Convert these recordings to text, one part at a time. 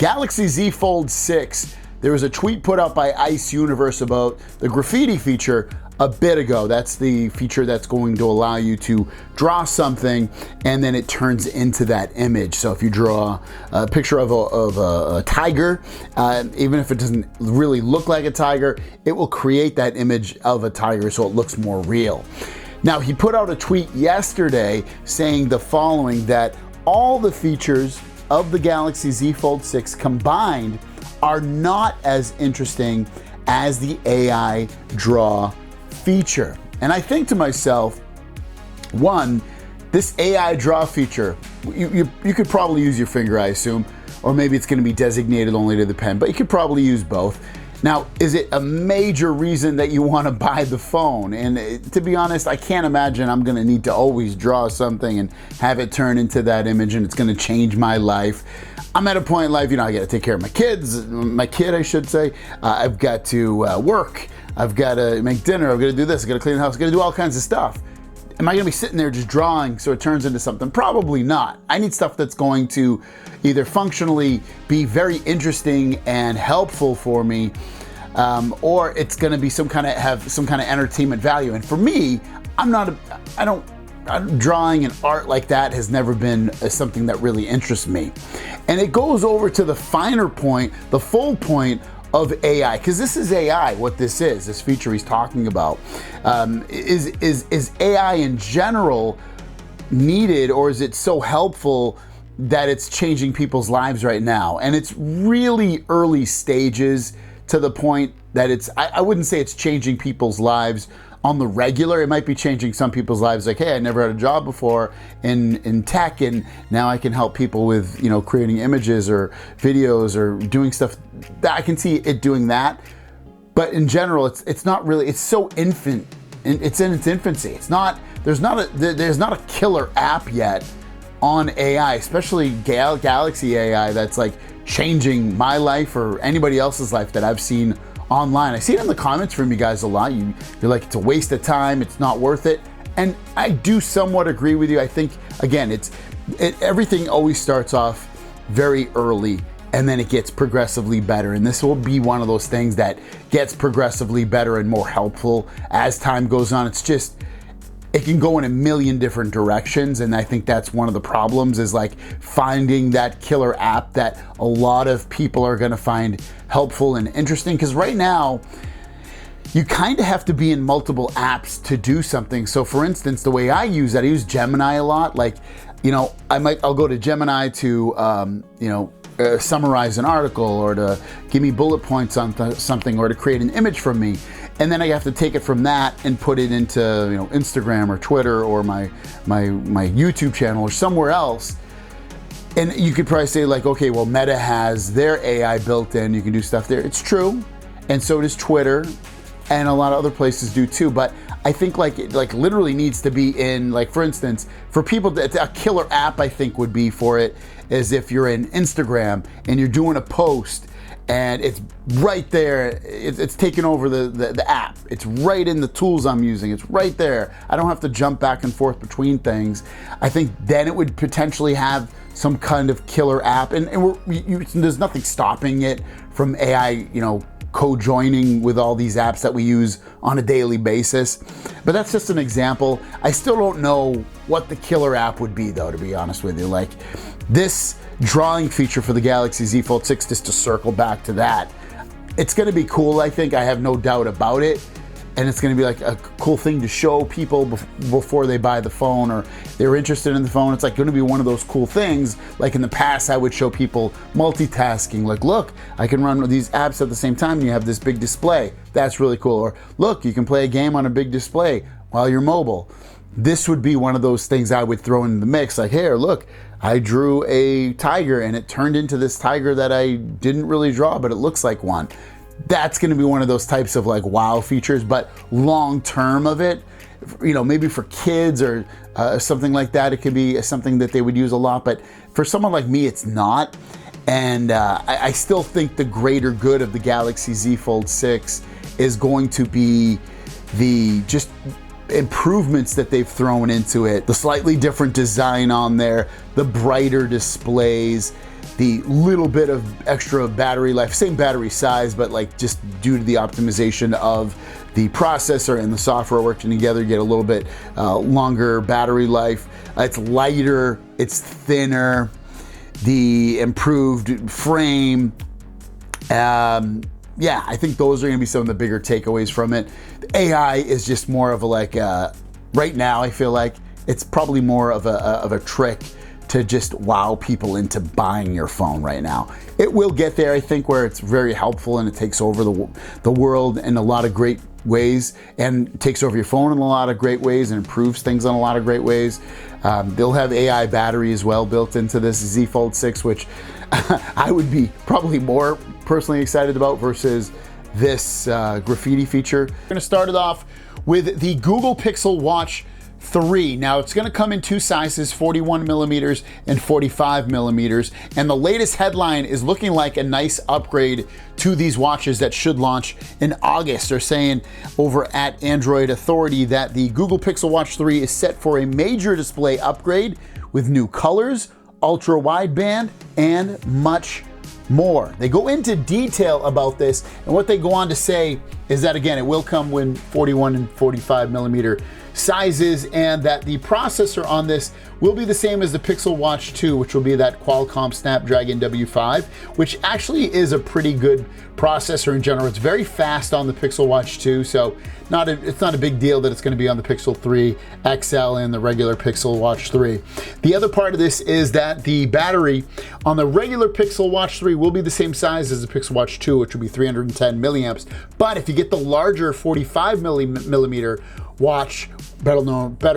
Galaxy Z Fold 6, there was a tweet put out by Ice Universe about the graffiti feature a bit ago. That's the feature that's going to allow you to draw something and then it turns into that image. So if you draw a picture of a tiger, even if it doesn't really look like a tiger, it will create that image of a tiger so it looks more real. Now, he put out a tweet yesterday saying the following, that all the features of the Galaxy Z Fold 6 combined are not as interesting as the AI draw feature. And I think to myself, one, this AI draw feature, you could probably use your finger, I assume, or maybe it's going to be designated only to the pen, but you could probably use both. Now, is it a major reason that you want to buy the phone? And to be honest, I can't imagine I'm going to need to always draw something and have it turn into that image and it's going to change my life. I'm at a point in life, I got to take care of my kid, I should say. I've got to work. I've got to make dinner. I've got to do this. I've got to clean the house. I've got to do all kinds of stuff. Am I going to be sitting there just drawing so it turns into something? Probably not. I need stuff that's going to either functionally be very interesting and helpful for me, or it's going to be have some kind of entertainment value. And for me, drawing and art like that has never been something that really interests me. And it goes over to the finer point, the full point of AI, because this is AI. What this feature he's talking about, is AI in general needed, or is it so helpful that it's changing people's lives right now? And it's really early stages, to the point that I wouldn't say it's changing people's lives on the regular. It might be changing some people's lives, like, hey, I never had a job before in tech, and now I can help people with creating images or videos or doing stuff. That I can see it doing that. But in general, it's not really. It's so infant. It's in its infancy. There's not a killer app yet on AI, especially Galaxy AI, that's like changing my life or anybody else's life that I've seen online. I see it in the comments from you guys a lot. You're like, it's a waste of time, it's not worth it. And I do somewhat agree with you. I think, again, everything always starts off very early and then it gets progressively better. And this will be one of those things that gets progressively better and more helpful as time goes on. It can go in a million different directions, and I think that's one of the problems, is like finding that killer app that a lot of people are going to find helpful and interesting. Because right now, you kind of have to be in multiple apps to do something. So for instance, the way I use Gemini a lot. Like, I'll go to Gemini to, summarize an article, or to give me bullet points on something, or to create an image from me. And then I have to take it from that and put it into Instagram or Twitter or my YouTube channel or somewhere else. And you could probably say, like, okay, well, Meta has their AI built in. You can do stuff there. It's true. And so does Twitter. And a lot of other places do too. But I think it literally needs to be in, like, for instance, for people, a killer app I think would be for it is if you're in Instagram and you're doing a post and it's right there, it's taken over the app. It's right in the tools I'm using. It's right there. I don't have to jump back and forth between things. I think then it would potentially have some kind of killer app, and there's nothing stopping it from AI, co-joining with all these apps that we use on a daily basis. But that's just an example. I still don't know what the killer app would be, though, to be honest with you. Like, this drawing feature for the Galaxy Z Fold 6, just to circle back to that, it's going to be cool, I think. I have no doubt about it. And it's going to be like a cool thing to show people before they buy the phone, or they're interested in the phone. It's like going to be one of those cool things. Like in the past, I would show people multitasking. Like, look, I can run these apps at the same time and you have this big display. That's really cool. Or look, you can play a game on a big display while you're mobile. This would be one of those things I would throw in the mix. Like, here, look, I drew a tiger and it turned into this tiger that I didn't really draw, but it looks like one. That's going to be one of those types of like wow features, but long term of it, maybe for kids or something like that, it could be something that they would use a lot. But for someone like me, it's not. And I still think the greater good of the Galaxy Z Fold 6 is going to be the just improvements that they've thrown into it, the slightly different design on there, the brighter displays, the little bit of extra battery life, same battery size, but like just due to the optimization of the processor and the software working together, you get a little bit longer battery life. It's lighter, it's thinner, the improved frame. Yeah, I think those are gonna be some of the bigger takeaways from it. The AI is just more of a like, right now I feel like it's probably more of a trick to just wow people into buying your phone right now. It will get there, I think, where it's very helpful and it takes over the world in a lot of great ways, and takes over your phone in a lot of great ways and improves things in a lot of great ways. They'll have AI battery as well built into this Z Fold 6, which I would be probably more personally excited about versus this graffiti feature. We're gonna start it off with the Google Pixel Watch 3. Now it's gonna come in two sizes, 41 millimeters and 45 millimeters. And the latest headline is looking like a nice upgrade to these watches that should launch in August. They're saying over at Android Authority that the Google Pixel Watch 3 is set for a major display upgrade with new colors, ultra wideband, and much more. They go into detail about this, and what they go on to say is that, again, it will come with 41 and 45 millimeter sizes, and that the processor on this will be the same as the Pixel Watch 2, which will be that Qualcomm Snapdragon W5, which actually is a pretty good processor in general. It's very fast on the Pixel Watch 2, so it's not a big deal that it's going to be on the Pixel 3 XL and the regular Pixel Watch 3. The other part of this is that the battery on the regular Pixel Watch 3 will be the same size as the Pixel Watch 2, which will be 310 milliamps. But if you get the larger 45 millimeter watch, better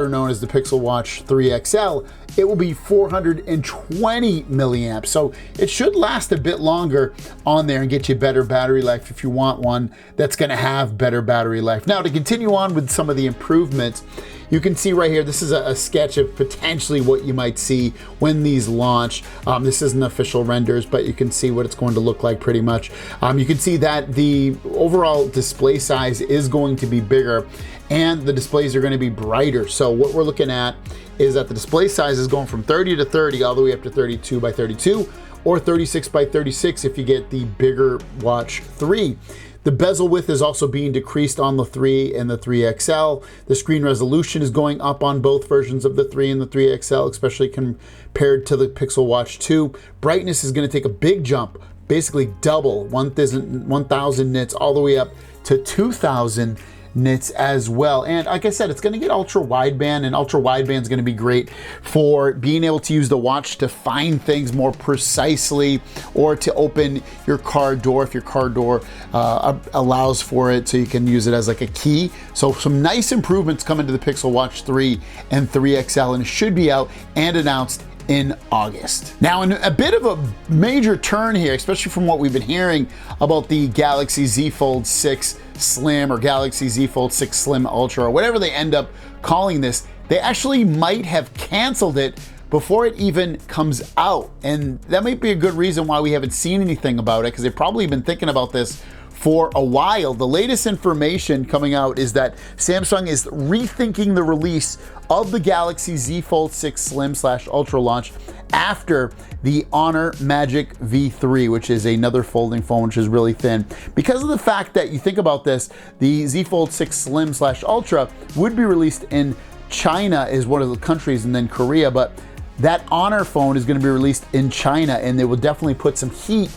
known as the Pixel Watch 3 XL, it will be 420 milliamps. So it should last a bit longer on there and get you better battery life if you want one that's gonna have better battery life. Now, to continue on with some of the improvements, you can see right here, this is a sketch of potentially what you might see when these launch. This isn't official renders, but you can see what it's going to look like pretty much. You can see that the overall display size is going to be bigger and the displays are going to be brighter. So what we're looking at is that the display size is going from 30 to 30 all the way up to 32 by 32 or 36 by 36 if you get the bigger Watch 3. The bezel width is also being decreased on the 3 and the 3 XL. The screen resolution is going up on both versions of the 3 and the 3 XL, especially compared to the Pixel Watch 2. Brightness is going to take a big jump, basically double, 1,000 nits all the way up to 2,000 nits as well. And like I said, it's going to get ultra wideband, and ultra wideband is going to be great for being able to use the watch to find things more precisely, or to open your car door if your car door allows for it, so you can use it as like a key. So some nice improvements coming to the Pixel Watch 3 and 3 XL, and it should be out and announced in August. Now, in a bit of a major turn here, especially from what we've been hearing about the Galaxy Z Fold 6 Slim or Galaxy Z Fold 6 Slim Ultra, or whatever they end up calling this, they actually might have canceled it before it even comes out. And that might be a good reason why we haven't seen anything about it, because they've probably been thinking about this for a while. The latest information coming out is that Samsung is rethinking the release of the Galaxy Z Fold 6 Slim / Ultra launch after the Honor Magic V3, which is another folding phone, which is really thin. Because of the fact that, you think about this, the Z Fold 6 Slim / Ultra would be released in China as one of the countries, and then Korea, but that Honor phone is going to be released in China, and they will definitely put some heat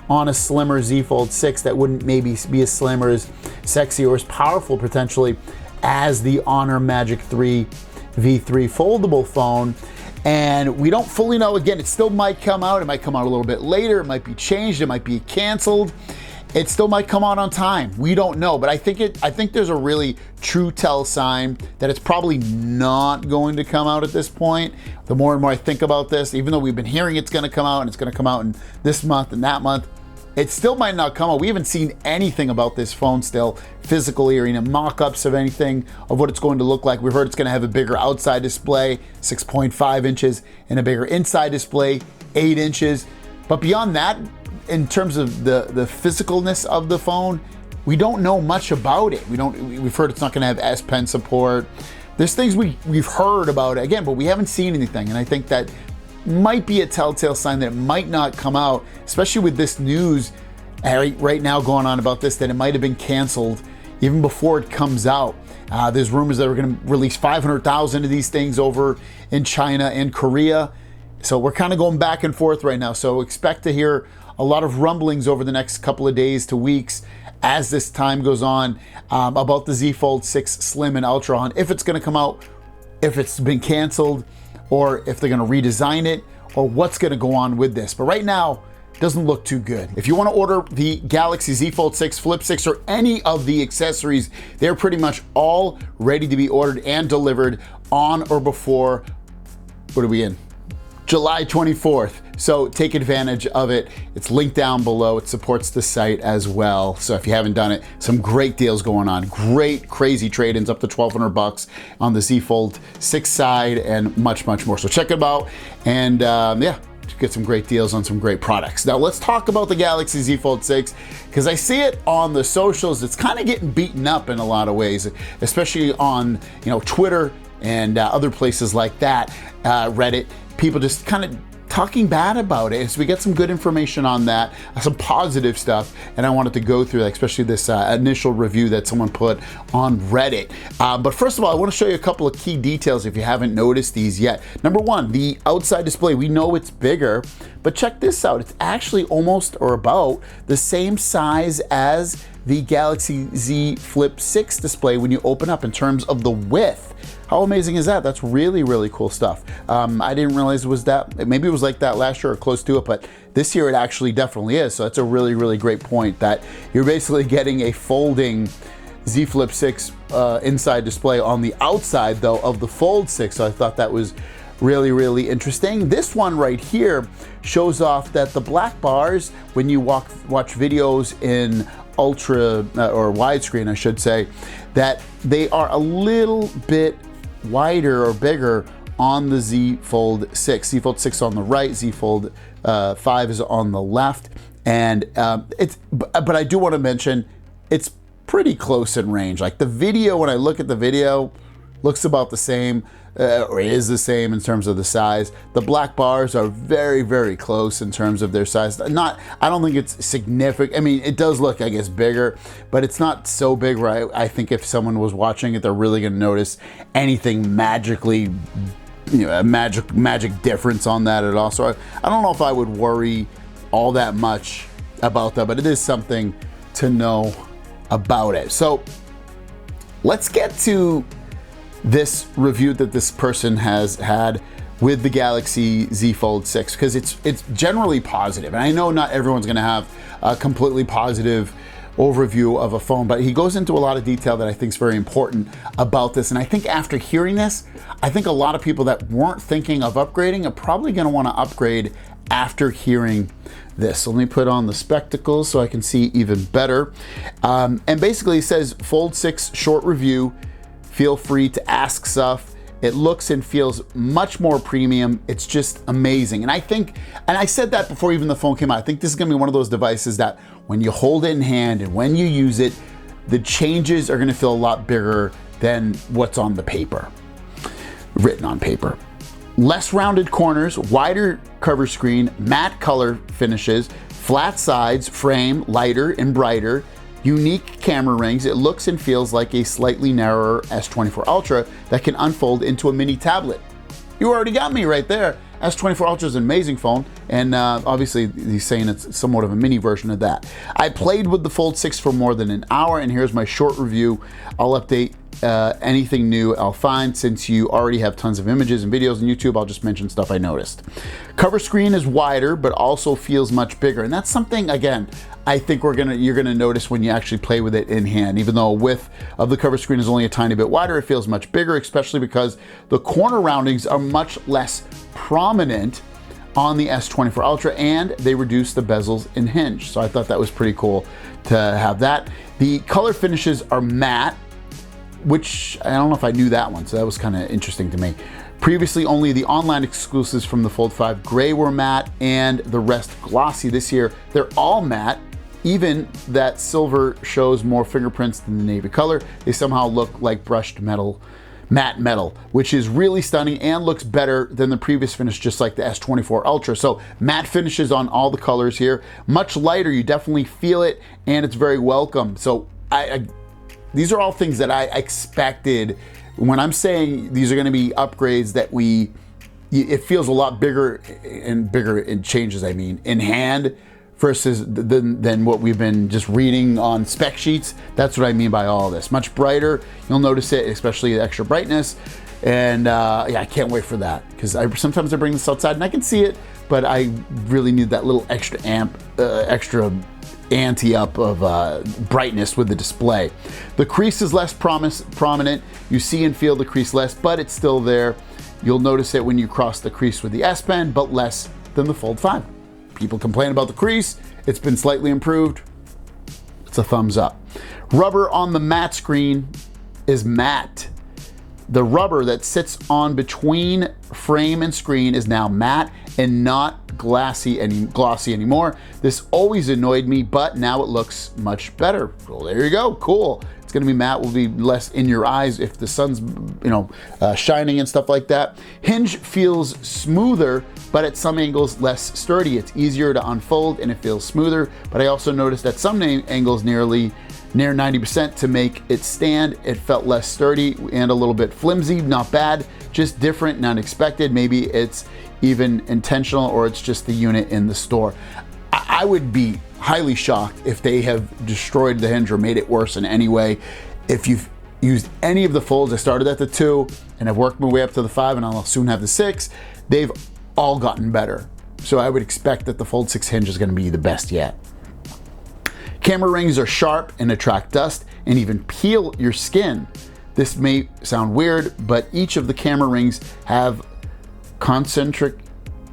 on a slimmer Z Fold 6 that wouldn't maybe be as slim or as sexy or as powerful potentially as the Honor Magic 3 V3 foldable phone. And we don't fully know. Again, it still might come out. It might come out a little bit later. It might be changed. It might be canceled. It still might come out on time. We don't know. But I think there's a really true tell sign that it's probably not going to come out at this point. The more and more I think about this, even though we've been hearing it's going to come out and it's going to come out in this month and that month, it still might not come out. We haven't seen anything about this phone still physically, or even mock-ups of anything of what it's going to look like. We've heard it's going to have a bigger outside display, 6.5 inches, and a bigger inside display, 8 inches. But beyond that, in terms of the physicalness of the phone, we don't know much about it. We've heard it's not going to have S Pen support. There's things we've heard about it, again, but we haven't seen anything. And I think that might be a telltale sign that it might not come out, especially with this news right now going on about this, that it might have been canceled even before it comes out. There's rumors that we're going to release 500,000 of these things over in China and Korea. So we're kind of going back and forth right now. So expect to hear a lot of rumblings over the next couple of days to weeks as this time goes on about the Z Fold 6 Slim and Ultra, on if it's going to come out, if it's been canceled, or if they're going to redesign it, or what's going to go on with this. But right now, doesn't look too good. If you want to order the Galaxy Z Fold 6, Flip 6, or any of the accessories, they're pretty much all ready to be ordered and delivered on or before, what are we in? July 24th. So take advantage of it. It's linked down below. It supports the site as well. So if you haven't done it, some great deals going on. Great, crazy trade-ins up to $1,200 on the Z Fold 6 side, and much, much more. So check it out. And yeah, get some great deals on some great products. Now let's talk about the Galaxy Z Fold 6, because I see it on the socials. It's kind of getting beaten up in a lot of ways, especially on Twitter and other places like that, Reddit. People just kind of talking bad about it. So we get some good information on that, some positive stuff, and I wanted to go through that, especially this initial review that someone put on Reddit. But first of all, I want to show you a couple of key details if you haven't noticed these yet. Number one, the outside display. We know it's bigger, but check this out. It's actually almost or about the same size as the Galaxy Z Flip 6 display when you open up in terms of the width. How amazing is that? That's really, really cool stuff. I didn't realize it was that. Maybe it was like that last year or close to it, but this year it actually definitely is. So that's a really, really great point, that you're basically getting a folding Z Flip 6 inside display on the outside, though, of the Fold 6. So I thought that was really, really interesting. This one right here shows off that the black bars, when you watch videos in ultra or widescreen, I should say, that they are a little bit wider or bigger on the Z Fold 6. Z Fold 6 on the right, Z Fold 5 is on the left, and but I do want to mention it's pretty close in range. Like the video, when I look at the video, looks about the same, or is the same in terms of the size. The black bars are very, very close in terms of their size. I don't think it's significant. I mean, it does look, I guess, bigger, but it's not so big where I think if someone was watching it, they're really gonna notice anything magically, a magic difference on that at all. So I don't know if I would worry all that much about that, but it is something to know about it. So let's get to this review that this person has had with the Galaxy Z Fold 6, because it's generally positive. And I know not everyone's gonna have a completely positive overview of a phone, but he goes into a lot of detail that I think is very important about this. And I think after hearing this, I think a lot of people that weren't thinking of upgrading are probably gonna wanna upgrade after hearing this. So let me put on the spectacles so I can see even better. And basically it says, Fold 6 short review, feel free to ask stuff. It looks and feels much more premium. It's just amazing. And I think, and I said that before even the phone came out, I think this is gonna be one of those devices that when you hold it in hand and when you use it, the changes are gonna feel a lot bigger than what's on the paper, written on paper. Less rounded corners, wider cover screen, matte color finishes, flat sides, frame, lighter and brighter, unique camera rings. It looks and feels like a slightly narrower S24 Ultra that can unfold into a mini tablet. You already got me right there. S24 Ultra is an amazing phone, and obviously he's saying it's somewhat of a mini version of that. I played with the Fold 6 for more than an hour, and here's my short review. I'll update anything new I'll find. Since you already have tons of images and videos on YouTube, I'll just mention stuff I noticed. Cover screen is wider, but also feels much bigger, and that's something, again, I think you're gonna notice when you actually play with it in hand. Even though width of the cover screen is only a tiny bit wider, it feels much bigger, especially because the corner roundings are much less prominent on the S24 Ultra, and they reduce the bezels and hinge. So I thought that was pretty cool to have that. The color finishes are matte, which I don't know if I knew that one, so that was kind of interesting to me. Previously, only the online exclusives from the Fold 5 gray were matte and the rest glossy. This year, they're all matte. Even that silver shows more fingerprints than the navy color. They somehow look like brushed metal matte metal, which is really stunning and looks better than the previous finish, just like the S24 Ultra. So matte finishes on all the colors here, much lighter, you definitely feel it, and it's very welcome. So these are all things that I expected. When I'm saying these are gonna be upgrades that it feels a lot bigger in changes, I mean, in hand, versus than what we've been just reading on spec sheets. That's what I mean by all this. Much brighter, you'll notice it, especially the extra brightness. And yeah, I can't wait for that, because sometimes I bring this outside and I can see it, but I really need that little extra extra ante up of brightness with the display. The crease is less prominent. You see and feel the crease less, but it's still there. You'll notice it when you cross the crease with the S Pen, but less than the Fold 5. People complain about the crease. It's been slightly improved. It's a thumbs up. Rubber on the matte screen is matte. The rubber that sits on between frame and screen is now matte and not glossy anymore. This always annoyed me, but now it looks much better. Well, there you go, cool. It's gonna be matte, will be less in your eyes if the sun's shining and stuff like that. Hinge feels smoother, but at some angles less sturdy. It's easier to unfold and it feels smoother, but I also noticed at some angles near 90% to make it stand. It felt less sturdy and a little bit flimsy. Not bad, just different and unexpected. Maybe it's even intentional, or it's just the unit in the store. I would be highly shocked if they have destroyed the hinge or made it worse in any way. If you've used any of the folds, I started at the 2 and I've worked my way up to the 5 and I'll soon have the 6. They've all gotten better. So I would expect that the Fold 6 hinge is gonna be the best yet. Camera rings are sharp and attract dust and even peel your skin. This may sound weird, but each of the camera rings have concentric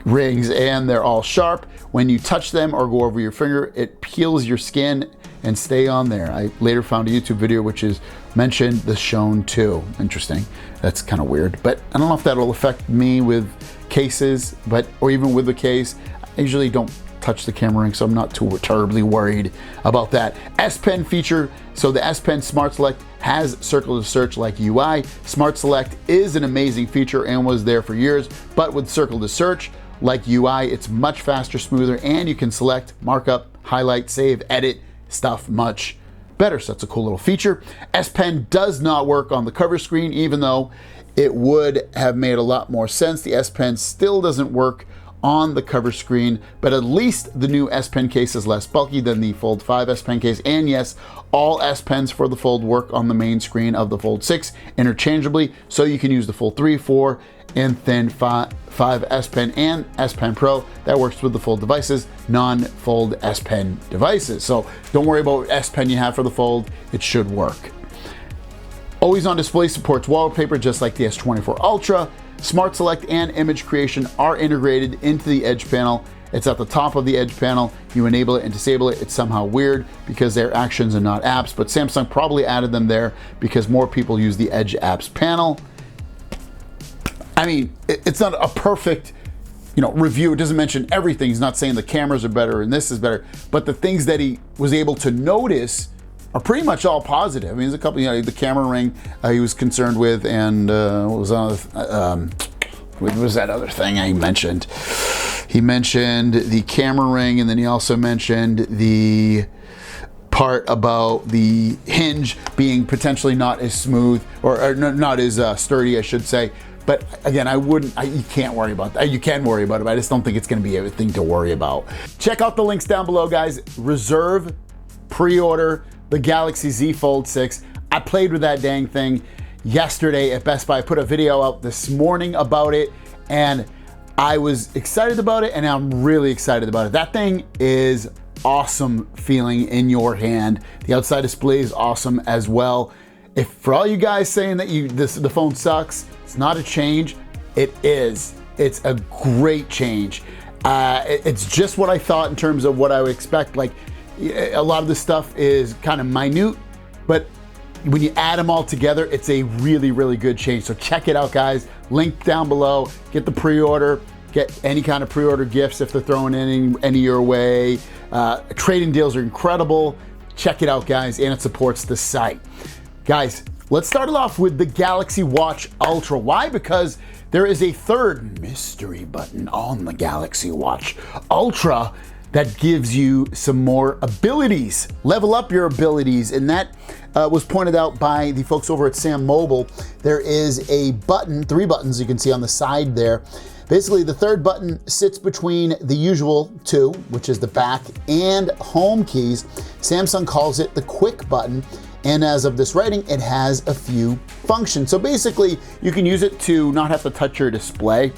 rings and they're all sharp. When you touch them or go over your finger, it peels your skin and stay on there. I later found a YouTube video which is mentioned the Shown 2. Interesting. That's kind of weird, but I don't know if that'll affect me with cases, or even with the case. I usually don't touch the camera ring, so I'm not too terribly worried about that. S Pen feature. So the S Pen Smart Select has circle to search like UI. Smart Select is an amazing feature and was there for years, but with circle to search like UI, it's much faster, smoother, and you can select, markup, highlight, save, edit stuff much better. So that's a cool little feature. S Pen does not work on the cover screen, even though it would have made a lot more sense. The S Pen still doesn't work on the cover screen, but at least the new S Pen case is less bulky than the Fold 5 S Pen case. And yes, all S Pens for the Fold work on the main screen of the Fold 6 interchangeably, so you can use the Fold 3, 4, and then 5 S Pen and S Pen Pro. That works with the Fold devices, non-Fold S Pen devices. So don't worry about S Pen you have for the Fold, it should work. Always on display supports wallpaper just like the S24 Ultra. Smart Select and image creation are integrated into the Edge panel. It's at the top of the Edge panel. You enable it and disable it. It's somehow weird because they're actions and not apps, but Samsung probably added them there because more people use the Edge apps panel. I mean, it's not a perfect review. It doesn't mention everything. He's not saying the cameras are better and this is better, but the things that he was able to notice are pretty much all positive. I mean, there's a couple, the camera ring he was concerned with, and what was that other thing he mentioned? He mentioned the camera ring, and then he also mentioned the part about the hinge being potentially not as smooth, or not as sturdy, I should say. But again, you can't worry about that. You can worry about it, but I just don't think it's gonna be a thing to worry about. Check out the links down below, guys. Reserve, pre-order the Galaxy Z Fold 6. I played with that dang thing yesterday at Best Buy. I put a video out this morning about it, and I was excited about it, and I'm really excited about it. That thing is awesome feeling in your hand. The outside display is awesome as well. If for all you guys saying that the phone sucks, it's not a change. It is. It's a great change. It's just what I thought in terms of what I would expect. Like, a lot of this stuff is kind of minute, but when you add them all together, it's a really, really good change. So check it out, guys. Link down below. Get the pre-order. Get any kind of pre-order gifts if they're throwing any your way. Trading deals are incredible. Check it out, guys, and it supports the site. Guys, Let's start it off with the Galaxy Watch Ultra. Why? Because there is a third mystery button on the Galaxy Watch Ultra that gives you some more abilities, level up your abilities, and that was pointed out by the folks over at Sam Mobile. There is a button, 3 buttons you can see on the side there. Basically, the third button sits between the usual 2, which is the back and home keys. Samsung calls it the quick button, and as of this writing, it has a few functions. So basically, you can use it to not have to touch your display,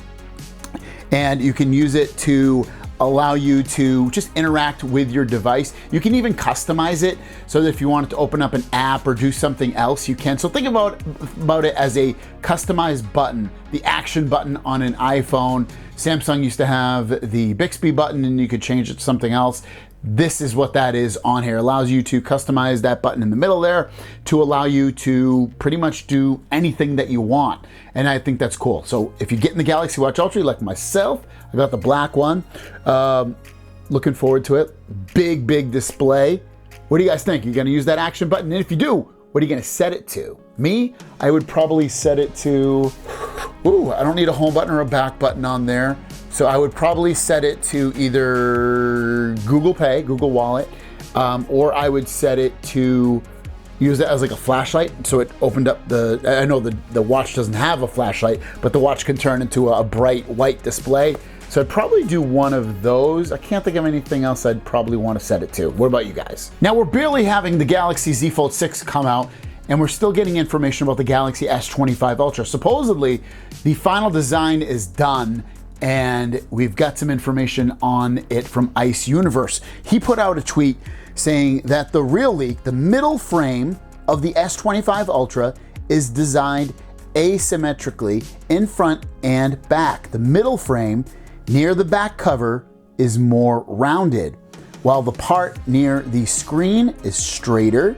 and you can use it to allow you to just interact with your device. You can even customize it so that if you wanted to open up an app or do something else, you can. So think about it as a customized button, the action button on an iPhone. Samsung used to have the Bixby button and you could change it to something else. This is what that is on here. It allows you to customize that button in the middle there to allow you to pretty much do anything that you want. And I think that's cool. So if you get in the Galaxy Watch Ultra, like myself, I got the black one. Looking forward to it. Big display. What do you guys think? You're gonna use that action button? And if you do, what are you gonna set it to? Me, I would probably set it to, I don't need a home button or a back button on there. So I would probably set it to either Google Pay, Google Wallet, or I would set it to use it as like a flashlight. So it opened up I know the watch doesn't have a flashlight, but the watch can turn into a bright white display. So I'd probably do one of those. I can't think of anything else I'd probably want to set it to. What about you guys? Now we're barely having the Galaxy Z Fold 6 come out, and we're still getting information about the Galaxy S25 Ultra. Supposedly, the final design is done, and we've got some information on it from Ice Universe. He put out a tweet saying that the real leak, the middle frame of the S25 Ultra, is designed asymmetrically in front and back. The middle frame near the back cover is more rounded, while the part near the screen is straighter.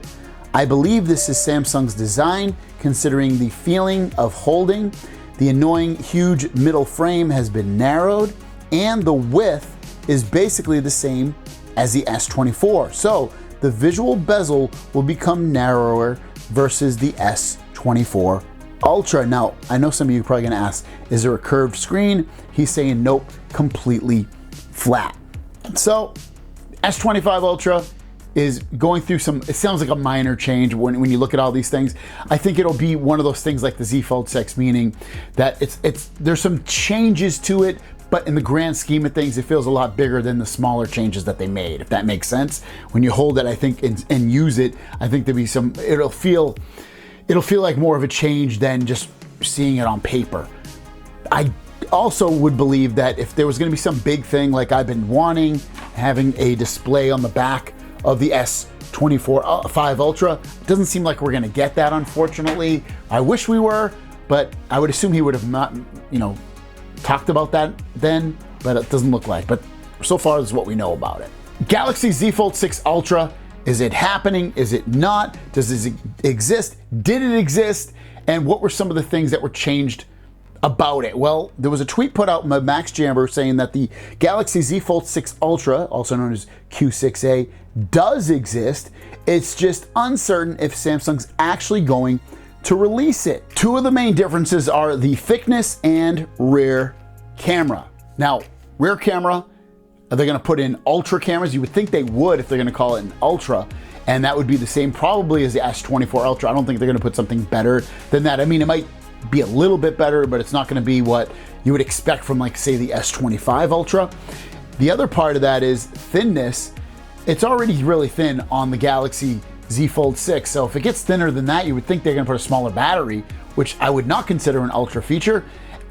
I believe this is Samsung's design, considering the feeling of holding. The annoying huge middle frame has been narrowed, and the width is basically the same as the S24. So the visual bezel will become narrower versus the S24 Ultra. Now, I know some of you are probably gonna ask, is there a curved screen? He's saying nope, completely flat. So S25 Ultra is going through some, it sounds like a minor change when you look at all these things. I think it'll be one of those things like the Z Fold 6, meaning that there's some changes to it, but in the grand scheme of things, it feels a lot bigger than the smaller changes that they made, if that makes sense. When you hold it, I think, and use it, I think there'll be some, it'll feel like more of a change than just seeing it on paper. I also would believe that if there was gonna be some big thing like I've been wanting, having a display on the back of the S25 Ultra, it doesn't seem like we're gonna get that, unfortunately. I wish we were, but I would assume he would have not, talked about that then, but it doesn't look like. But so far, this is what we know about it. Galaxy Z Fold 6 Ultra, is it happening? Is it not? Does it exist? Did it exist? And what were some of the things that were changed about it? Well, there was a tweet put out by Max Jamber saying that the Galaxy Z Fold 6 Ultra, also known as Q6A, does exist. It's just uncertain if Samsung's actually going to release it. Two of the main differences are the thickness and rear camera. Now, rear camera, are they gonna put in ultra cameras? You would think they would if they're gonna call it an ultra, and that would be the same probably as the S24 Ultra. I don't think they're gonna put something better than that. I mean, it might be a little bit better, but it's not gonna be what you would expect from, like, say, the S25 Ultra. The other part of that is thinness. It's already really thin on the Galaxy Z Fold 6, so if it gets thinner than that, you would think they're gonna put a smaller battery, which I would not consider an ultra feature.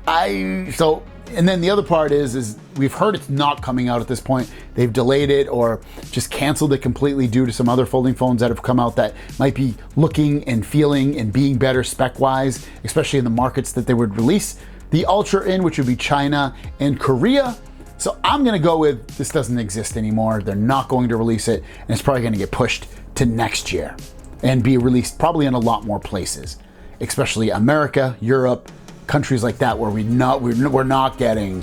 And then the other part is we've heard it's not coming out at this point. They've delayed it or just canceled it completely due to some other folding phones that have come out that might be looking and feeling and being better spec-wise, especially in the markets that they would release the Ultra in, which would be China and Korea. So I'm gonna go with this doesn't exist anymore. They're not going to release it, and it's probably gonna get pushed to next year and be released probably in a lot more places, especially America, Europe, countries like that where we're not getting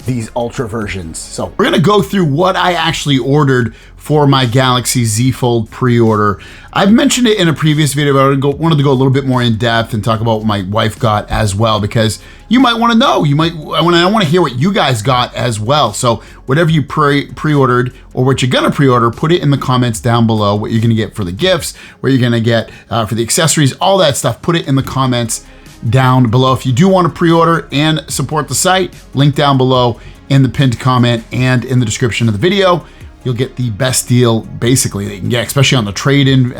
these Ultra versions. So we're gonna go through what I actually ordered for my Galaxy Z Fold pre-order. I've mentioned it in a previous video, but I wanted to go a little bit more in depth and talk about what my wife got as well, because you might want to know. I want to hear what you guys got as well. So whatever you pre-ordered or what you're gonna pre-order, put it in the comments down below. What you're gonna get for the gifts, what you're gonna get for the accessories, all that stuff. Put it in the comments down below. If you do want to pre-order and support the site, link down below in the pinned comment and in the description of the video. You'll get the best deal basically that you can get, especially on the trade-in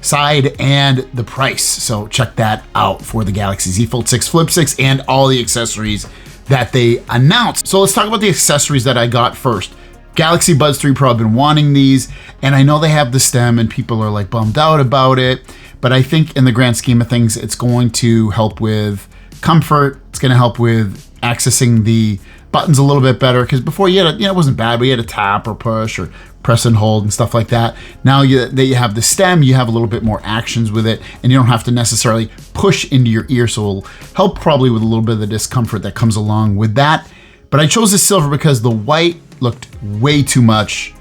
side and the price. So check that out for the Galaxy Z Fold 6 Flip 6 and all the accessories that they announced. So let's talk about the accessories that I got first. Galaxy Buds 3 Pro, I've been wanting these, and I know they have the stem and people are like bummed out about it, but I think in the grand scheme of things, it's going to help with comfort. It's gonna help with accessing the buttons a little bit better, because before you had it wasn't bad, but you had to tap or push or press and hold and stuff like that. Now that you have the stem, you have a little bit more actions with it, and you don't have to necessarily push into your ear, so it'll help probably with a little bit of the discomfort that comes along with that. But I chose the silver because the white looked way too much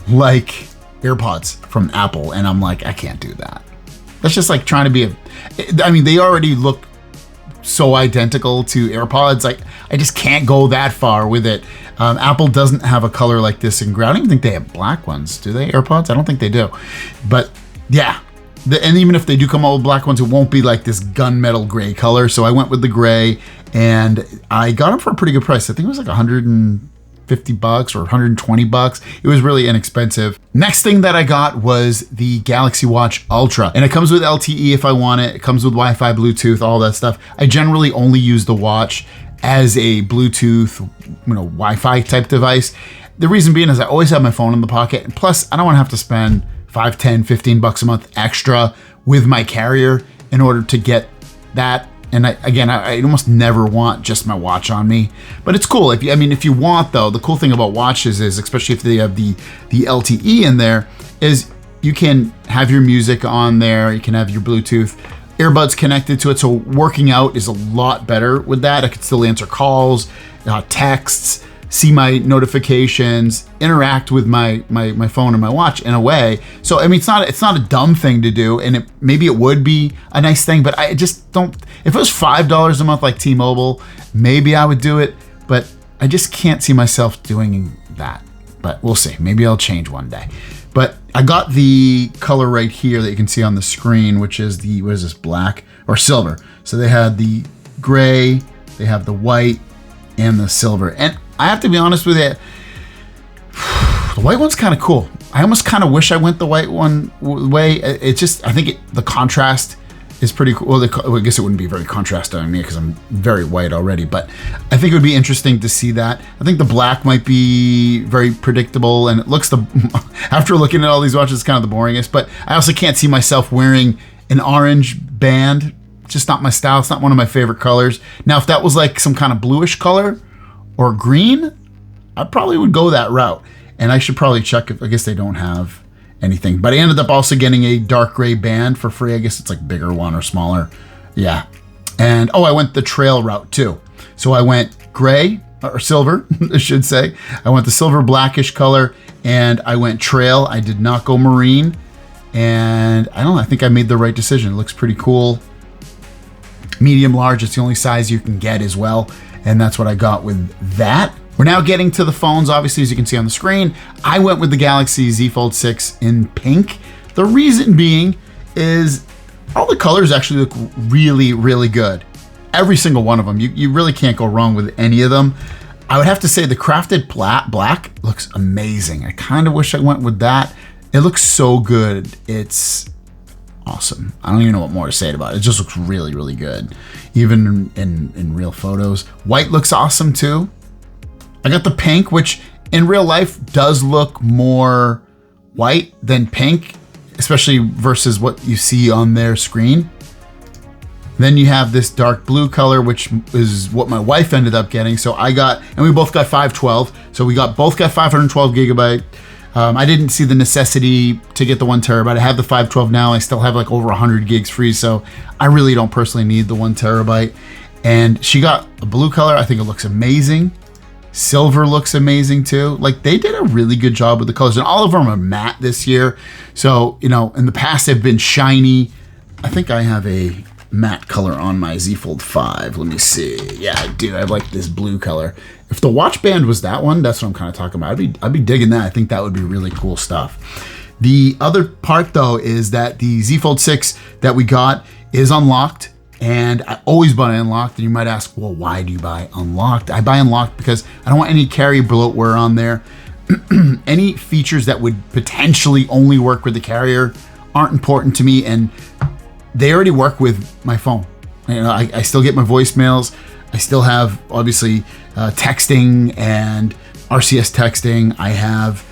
like AirPods from Apple, and I'm like, I can't do that. That's just like trying to be they already look so identical to AirPods. I just can't go that far with it. Apple doesn't have a color like this in gray. I don't even think they have black ones, do they? AirPods? I don't think they do. But yeah, and even if they do come out with black ones, it won't be like this gunmetal gray color. So I went with the gray, and I got them for a pretty good price. I think it was like $150 or $120. It was really inexpensive. Next thing that I got was the Galaxy Watch Ultra, and it comes with LTE if I want it. It comes with Wi-Fi, Bluetooth, all that stuff. I generally only use the watch as a Bluetooth, Wi-Fi type device. The reason being is I always have my phone in the pocket, and plus I don't want to have to spend $5, $10, $15 a month extra with my carrier in order to get that. And I almost never want just my watch on me, but it's cool. If you want though, the cool thing about watches is, especially if they have the LTE in there, is you can have your music on there. You can have your Bluetooth earbuds connected to it. So working out is a lot better with that. I could still answer calls, texts, see my notifications, interact with my phone and my watch in a way. So it's not a dumb thing to do, and maybe it would be a nice thing, but I just don't. If it was $5 a month like T-Mobile, maybe I would do it, but I just can't see myself doing that. But we'll see. Maybe I'll change one day. But I got the color right here that you can see on the screen, which is what is this, black or silver? So they had the gray, they have the white, and the silver. And I have to be honest with you, the white one's kind of cool. I almost kind of wish I went the white one way. I think the contrast is pretty cool. Well, I guess it wouldn't be very contrasty on me because I'm very white already, but I think it would be interesting to see that. I think the black might be very predictable, and it looks after looking at all these watches, it's kind of the boringest, but I also can't see myself wearing an orange band. It's just not my style. It's not one of my favorite colors. Now, if that was like some kind of bluish color or green, I probably would go that route. And I should probably check if, I guess they don't have anything, but I ended up also getting a dark gray band for free. I guess it's like bigger one or smaller. Yeah. And I went the trail route too. So I went gray or silver, I should say. I went the silver blackish color, and I went trail. I did not go marine. And I think I made the right decision. It looks pretty cool. Medium large, it's the only size you can get as well. And that's what I got with that. We're now getting to the phones, obviously, as you can see on the screen. I went with the Galaxy Z Fold 6 in pink. The reason being is all the colors actually look really, really good. Every single one of them. You really can't go wrong with any of them. I would have to say the crafted black looks amazing. I kind of wish I went with that. It looks so good. It's awesome. I don't even know what more to say about it. It just looks really, really good. Even in real photos. White looks awesome too. I got the pink, which in real life does look more white than pink, especially versus what you see on their screen. Then you have this dark blue color, which is what my wife ended up getting. So we both got 512. So we both got 512 gigabyte. I didn't see the necessity to get the 1 terabyte. I have the 512 now. I still have like over 100 gigs free. So I really don't personally need the 1 terabyte. And she got a blue color. I think it looks amazing. Silver looks amazing too. Like, they did a really good job with the colors, and all of them are matte this year. So, you know, in the past they've been shiny. I think I have a matte color on my Z Fold 5. Let me see. Yeah, I do. I like this blue color. If the watch band was that one, that's what I'm kind of talking about. I'd be digging that. I think that would be really cool stuff. The other part though is that the Z Fold 6 that we got is unlocked. And I always buy unlocked. And you might ask, well, why do you buy unlocked? I buy unlocked because I don't want any carrier bloatware on there. Any features that would potentially only work with the carrier aren't important to me, and they already work with my phone. You know, I still get my voicemails. I still have, obviously, texting and RCS texting. I have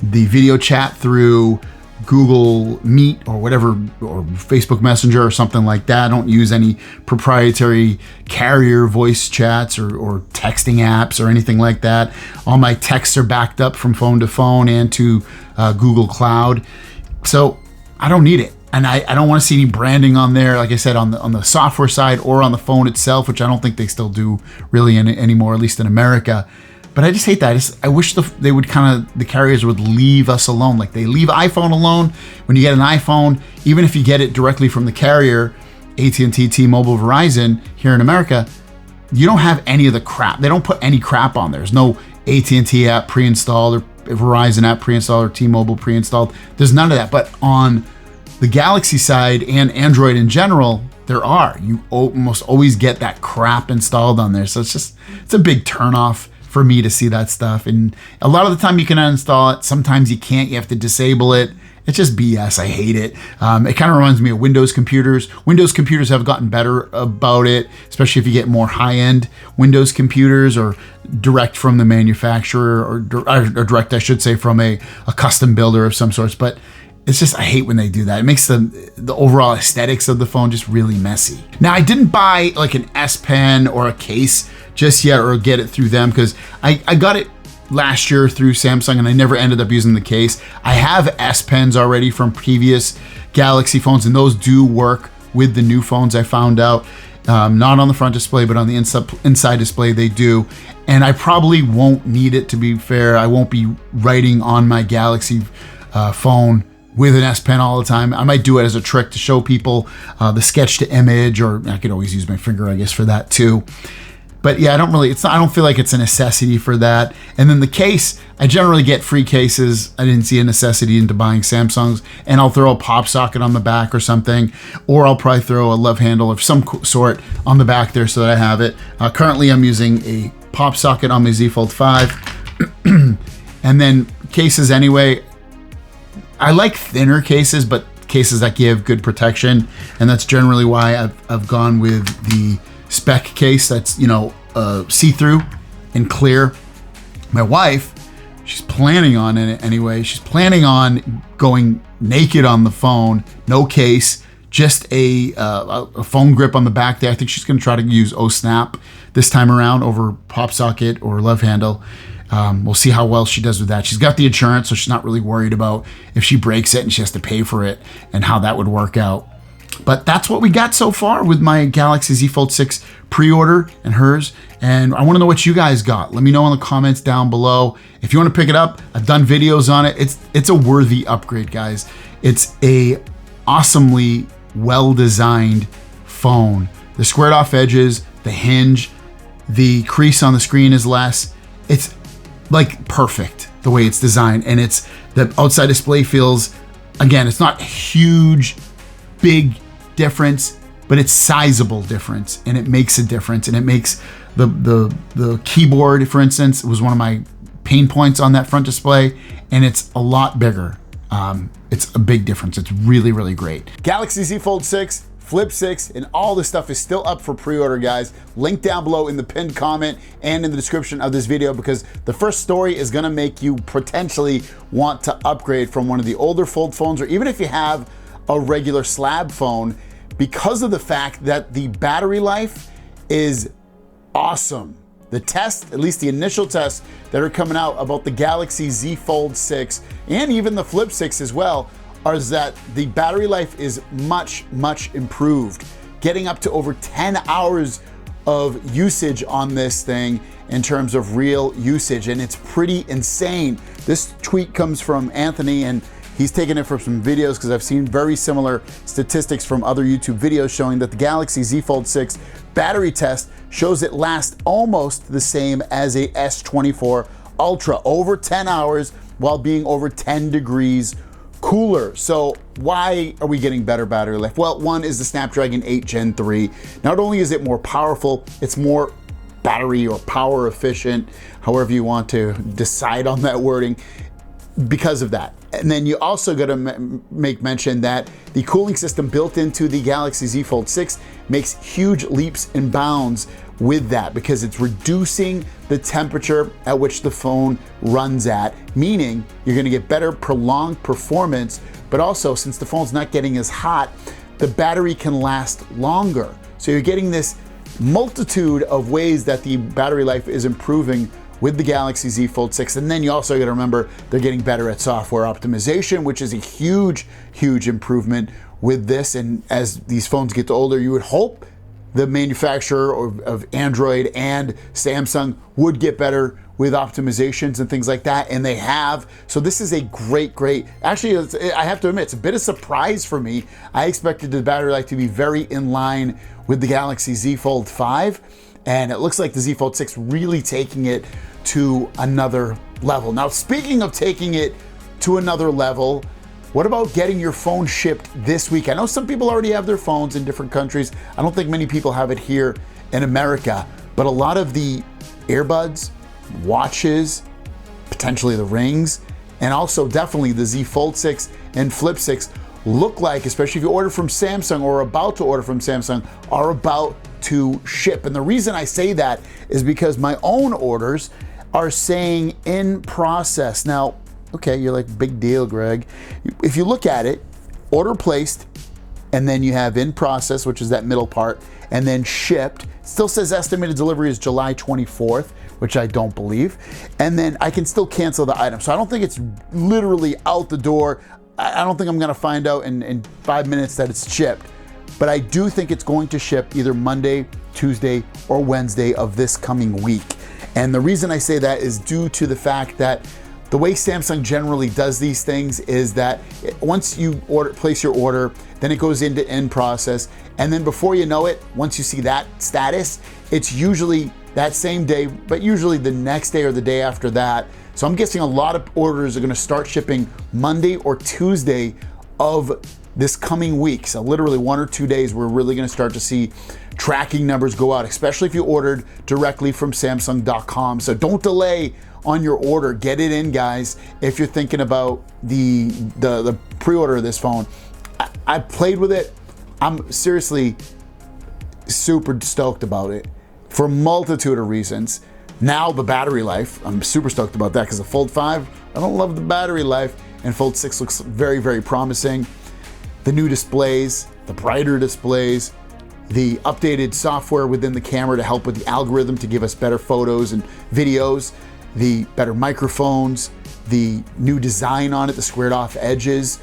the video chat through Google Meet or whatever, or Facebook Messenger or something like that. I don't use any proprietary carrier voice chats or texting apps or anything like that. All my texts are backed up from phone to phone and to Google Cloud. So I don't need it. And I don't want to see any branding on there, like I said, on the software side or on the phone itself, which I don't think they still do really anymore, at least in America. But I just hate that. I wish they would the carriers would leave us alone. Like, they leave iPhone alone. When you get an iPhone, even if you get it directly from the carrier, AT&T, T-Mobile, Verizon, here in America, you don't have any of the crap. They don't put any crap on there. There's no AT&T app pre-installed or Verizon app pre-installed or T-Mobile pre-installed. There's none of that. But on the Galaxy side and Android in general, there are. You almost always get that crap installed on there. So it's a big turnoff for me to see that stuff. And a lot of the time you can uninstall it. Sometimes you can't. You have to disable it. It's just BS. I hate it. It kind of reminds me of Windows computers. Windows computers have gotten better about it, especially if you get more high-end Windows computers or direct from the manufacturer, or direct, I should say, from a custom builder of some sorts. But it's just, I hate when they do that. It makes the overall aesthetics of the phone just really messy. Now, I didn't buy like an S Pen or a case just yet, or get it through them, because I got it last year through Samsung and I never ended up using the case. I have S Pens already from previous Galaxy phones, and those do work with the new phones, I found out. Not on the front display, but on the inside display they do. And I probably won't need it, to be fair. I won't be writing on my Galaxy phone with an S Pen all the time. I might do it as a trick to show people the sketch to image, or I could always use my finger, I guess, for that too. But yeah, I don't feel like it's a necessity for that. And then the case, I generally get free cases. I didn't see a necessity into buying Samsungs, and I'll throw a pop socket on the back or something, or I'll probably throw a love handle of some sort on the back there so that I have it. Currently I'm using a pop socket on my Z Fold 5. And then cases anyway, I like thinner cases, but cases that give good protection. And that's generally why I've gone with the spec case that's, you know, see-through and clear. My wife, she's planning on it anyway. She's planning on going naked on the phone, no case, just a phone grip on the back there. I think she's going to try to use O-Snap this time around over pop socket or love handle. We'll see how well she does with that. She's got the insurance, so she's not really worried about if she breaks it and she has to pay for it and how that would work out. But that's what we got so far with my Galaxy Z Fold 6 pre-order and hers. And I want to know what you guys got. Let me know in the comments down below. If you want to pick it up, I've done videos on it. It's a worthy upgrade, guys. It's a awesomely well-designed phone. The squared off edges, the hinge, the crease on the screen is less. It's like perfect the way it's designed. And the outside display feels, again, it's not huge, big difference, but it's sizable difference, and it makes a difference. And it makes the keyboard, for instance, was one of my pain points on that front display, and it's a lot bigger. It's a big difference. It's really, really great. Galaxy Z Fold 6, Flip 6, and all this stuff is still up for pre-order, guys. Link down below in the pinned comment and in the description of this video, because the first story is gonna make you potentially want to upgrade from one of the older fold phones, or even if you have a regular slab phone, because of the fact that the battery life is awesome. The test, at least the initial tests that are coming out about the Galaxy Z Fold 6 and even the Flip 6 as well, are that the battery life is much, much improved, getting up to over 10 hours of usage on this thing. in terms of real usage, and it's pretty insane. This tweet comes from Anthony, and he's taken it from some videos because I've seen very similar statistics from other YouTube videos showing that the Galaxy Z Fold 6 battery test shows it lasts almost the same as a S24 Ultra, over 10 hours while being over 10 degrees cooler. So why are we getting better battery life? Well, one is the Snapdragon 8 Gen 3. Not only is it more powerful, it's more battery or power efficient, however you want to decide on that wording, because of that. And then you also got to make mention that the cooling system built into the Galaxy Z Fold 6 makes huge leaps and bounds with that, because it's reducing the temperature at which the phone runs at, meaning you're going to get better prolonged performance, but also since the phone's not getting as hot, the battery can last longer. So you're getting this multitude of ways that the battery life is improving with the Galaxy Z Fold 6. And then you also got to remember they're getting better at software optimization, which is a huge improvement with this. And as these phones get older, you would hope the manufacturer of Android and Samsung would get better with optimizations and things like that, and they have. So this is a great, actually, I have to admit, it's a bit of a surprise for me. I expected the battery life to be very in line with the Galaxy Z Fold 5, and it looks like the Z Fold 6 really taking it to another level. Now, speaking of taking it to another level, what about getting your phone shipped this week? I know some people already have their phones in different countries. I don't think many people have it here in America, but a lot of the earbuds, watches, potentially the rings, and also definitely the Z Fold 6 and Flip 6 look like, especially if you order from Samsung or about to order from Samsung, are about to ship. And the reason I say that is because my own orders are saying in process. Now, okay, you're like, big deal, Greg. If you look at it, order placed, and then you have in process, which is that middle part, and then shipped. It still says estimated delivery is July 24th, which I don't believe. And then I can still cancel the item. So I don't think it's literally out the door. I don't think I'm gonna find out in 5 minutes that it's shipped. But I do think it's going to ship either Monday, Tuesday, or Wednesday of this coming week. And the reason I say that is due to the fact that the way Samsung generally does these things is that once you place your order, then it goes into in process. And then before you know it, once you see that status, it's usually that same day, but usually the next day or the day after that. So I'm guessing a lot of orders are gonna start shipping Monday or Tuesday of this coming week. So literally 1 or 2 days, we're really gonna start to see tracking numbers go out, especially if you ordered directly from Samsung.com. So don't delay on your order. Get it in, guys. If you're thinking about the pre-order of this phone, I played with it. I'm seriously super stoked about it for a multitude of reasons. Now the battery life, I'm super stoked about that because the Fold 5, I don't love the battery life, and Fold 6 looks very promising. The new displays, the brighter displays, the updated software within the camera to help with the algorithm to give us better photos and videos, the better microphones, the new design on it, the squared off edges.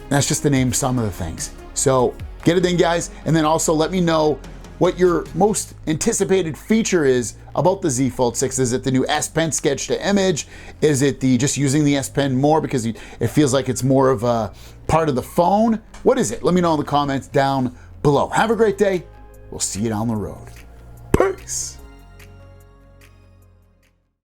That's just to name some of the things. So get it in, guys, and then also let me know what your most anticipated feature is about the Z Fold 6. Is it the new S Pen sketch to image? Is it the just using the S Pen more because it feels like it's more of a part of the phone? What is it? Let me know in the comments down below. Have a great day. We'll see you down the road. Peace.